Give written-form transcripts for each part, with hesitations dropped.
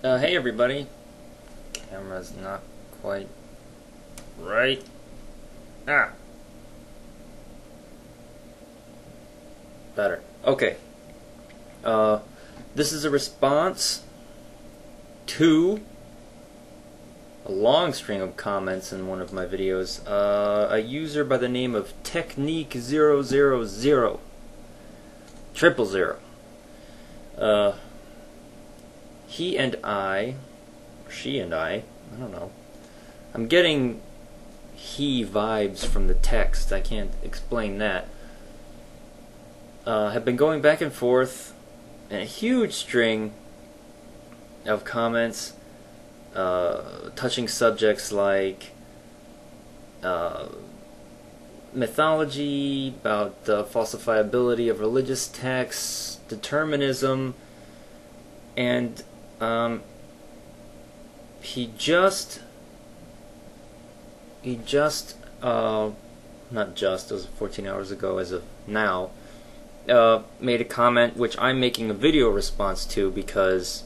Hey everybody. Camera's not quite right. Better. Okay. This is a response to a long string of comments in one of my videos. A user by the name of Technique000 000. He and I, or she and I don't know. I'm getting he vibes from the text. I can't explain that. Have been going back and forth in a huge string of comments touching subjects like mythology, about the falsifiability of religious texts, determinism, and he just not just, it was 14 hours ago as of now, made a comment which I'm making a video response to, because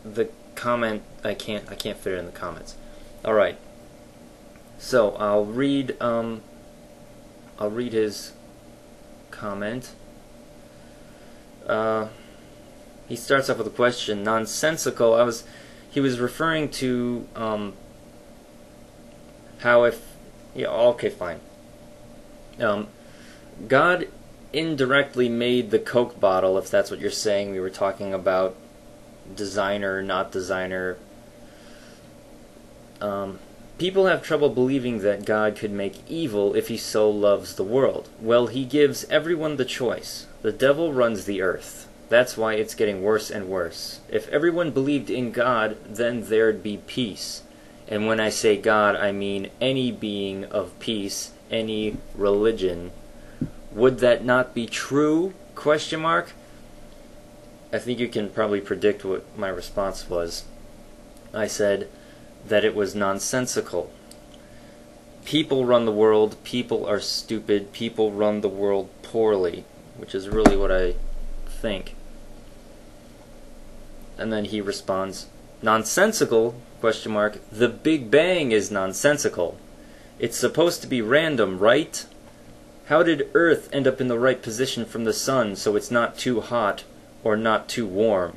the comment I can't fit it in the comments. All right, so I'll read his comment. He starts off with a question: nonsensical. He was referring to how okay, fine. God indirectly made the Coke bottle, if that's what you're saying. We were talking about designer, not designer. People have trouble believing that God could make evil if he so loves the world. Well, he gives everyone the choice. The devil runs the earth. That's why it's getting worse and worse. If everyone believed in God, then there'd be peace. And when I say God, I mean any being of peace, any religion. Would that not be true? Question mark. I think you can probably predict what my response was. I said that it was nonsensical. People run the world, people are stupid, people run the world poorly, which is really what I think. And then he responds, nonsensical? Question mark. The Big Bang is nonsensical. It's supposed to be random, right? How did Earth end up in the right position from the sun so it's not too hot or not too warm?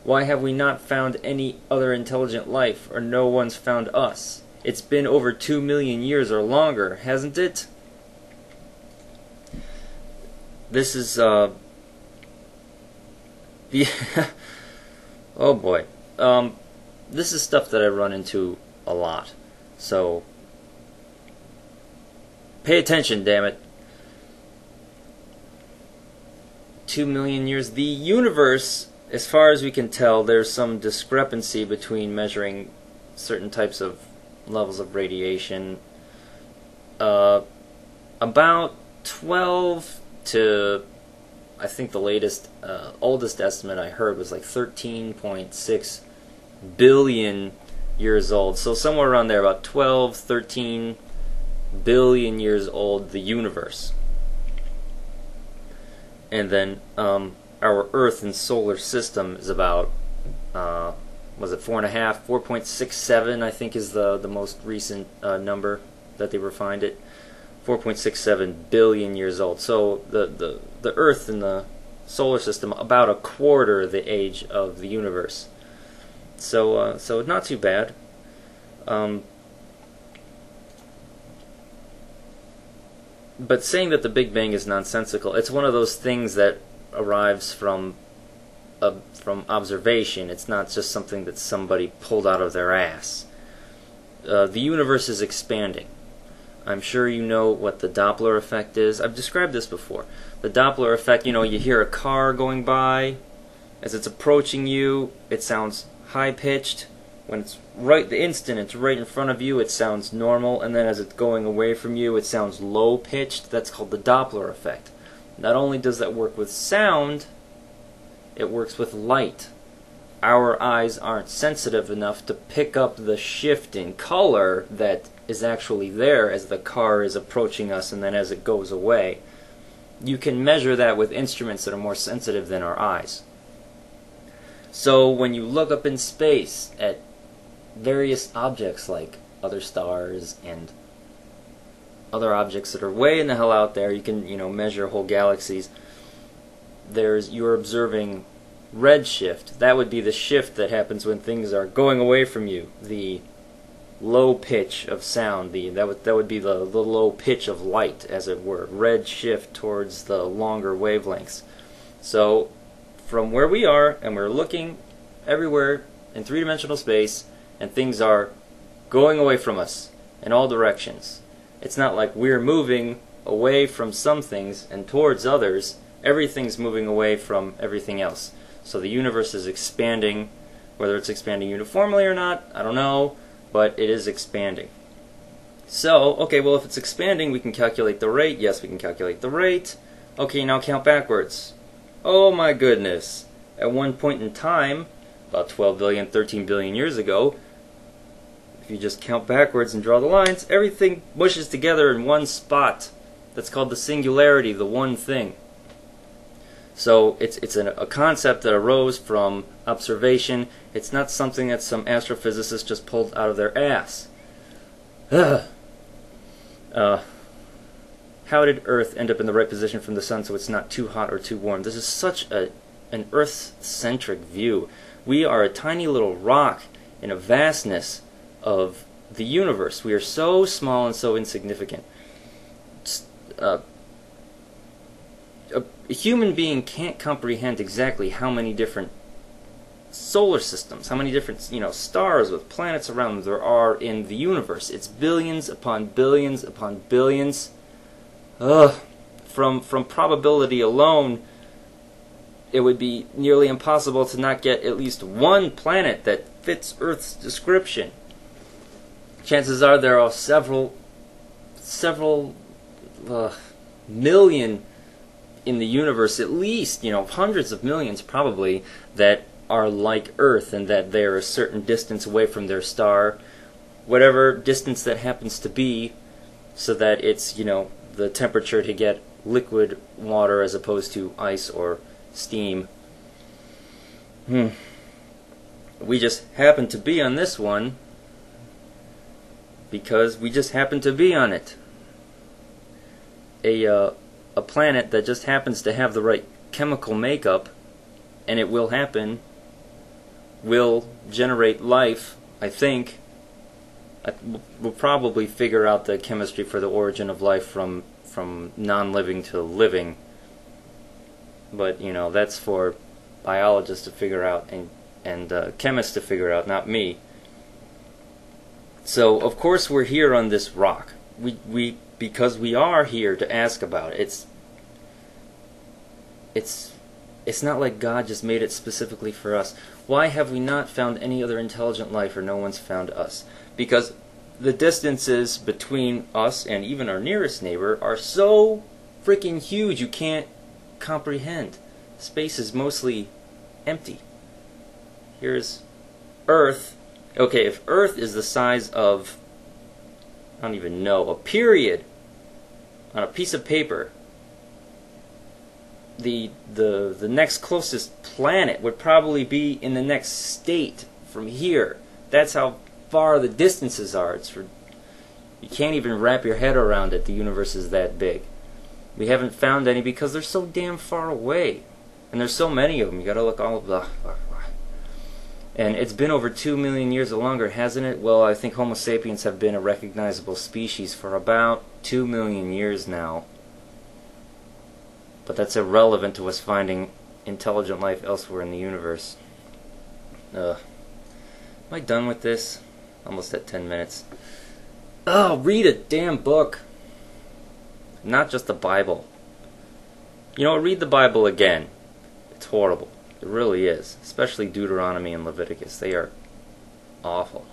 Why have we not found any other intelligent life, or no one's found us? It's been over 2 million years or longer, hasn't it? This is, oh boy. This is stuff that I run into a lot. So, pay attention, damn it. 2 million years. The universe, as far as we can tell, there's some discrepancy between measuring certain types of levels of radiation. About 12 to, I think the latest, oldest estimate I heard was like 13.6 billion years old. So somewhere around there, about 12, 13 billion years old, the universe. And then our Earth and solar system is about, was it 4.5, 4.67, I think is the most recent number that they refined it. 4.67 billion years old. So the Earth and the solar system, about a quarter the age of the universe. So not too bad. But saying that the Big Bang is nonsensical, it's one of those things that arrives from observation. It's not just something that somebody pulled out of their ass. The universe is expanding. I'm sure you know what the Doppler effect is. I've described this before. The Doppler effect, you hear a car going by. As it's approaching you, it sounds high-pitched. When it's right, the instant it's right in front of you, it sounds normal, and then as it's going away from you, it sounds low-pitched. That's called the Doppler effect. Not only does that work with sound, it works with light. Our eyes aren't sensitive enough to pick up the shift in color that is actually there as the car is approaching us and then as it goes away. You can measure that with instruments that are more sensitive than our eyes. So when you look up in space at various objects like other stars and other objects that are way in the hell out there, you can, measure whole galaxies. You're observing redshift. That would be the shift that happens when things are going away from you. The low pitch of sound. That would be the low pitch of light, as it were. Red shift towards the longer wavelengths. So from where we are, and we're looking everywhere in three-dimensional space, and things are going away from us in all directions. It's not like we're moving away from some things and towards others. Everything's moving away from everything else. So the universe is expanding. Whether it's expanding uniformly or not, I don't know, but it is expanding. So, okay, well, if it's expanding, we can calculate the rate. Yes, we can calculate the rate. Okay, now count backwards. Oh my goodness. At one point in time, about 12 billion, 13 billion years ago, if you just count backwards and draw the lines, everything mushes together in one spot. That's called the singularity, the one thing. So it's a concept that arose from observation. It's not something that some astrophysicist just pulled out of their ass. How did Earth end up in the right position from the sun so it's not too hot or too warm? This is such an Earth-centric view. We are a tiny little rock in a vastness of the universe. We are so small and so insignificant. A human being can't comprehend exactly how many different solar systems, how many different stars with planets around them there are in the universe. It's billions upon billions upon billions. From probability alone, it would be nearly impossible to not get at least one planet that fits Earth's description. Chances are there are several million in the universe, at least, hundreds of millions probably, that are like Earth, and that they're a certain distance away from their star, whatever distance that happens to be, so that it's, the temperature to get liquid water as opposed to ice or steam. We just happen to be on this one because we just happen to be on it. A planet that just happens to have the right chemical makeup, and it will happen, will generate life, I think. We'll probably figure out the chemistry for the origin of life from non-living to living. But, that's for biologists to figure out and chemists to figure out, not me. So, of course, we're here on this rock. Because we are here to ask about it. It's not like God just made it specifically for us. Why have we not found any other intelligent life, or no one's found us? Because the distances between us and even our nearest neighbor are so freaking huge you can't comprehend. Space is mostly empty. Here's Earth. Okay, if Earth is the size of, I don't even know, a period on a piece of paper, the next closest planet would probably be in the next state from here. That's how far the distances are. You can't even wrap your head around it. The universe is that big. We haven't found any because they're so damn far away, and there's so many of them. You got to look all of the. And it's been over 2 million years or longer, hasn't it? Well, I think Homo sapiens have been a recognizable species for about 2 million years now. But that's irrelevant to us finding intelligent life elsewhere in the universe. Am I done with this? Almost at 10 minutes. Oh, read a damn book. Not just the Bible. Read the Bible again. It's horrible. It really is. Especially Deuteronomy and Leviticus. They are awful.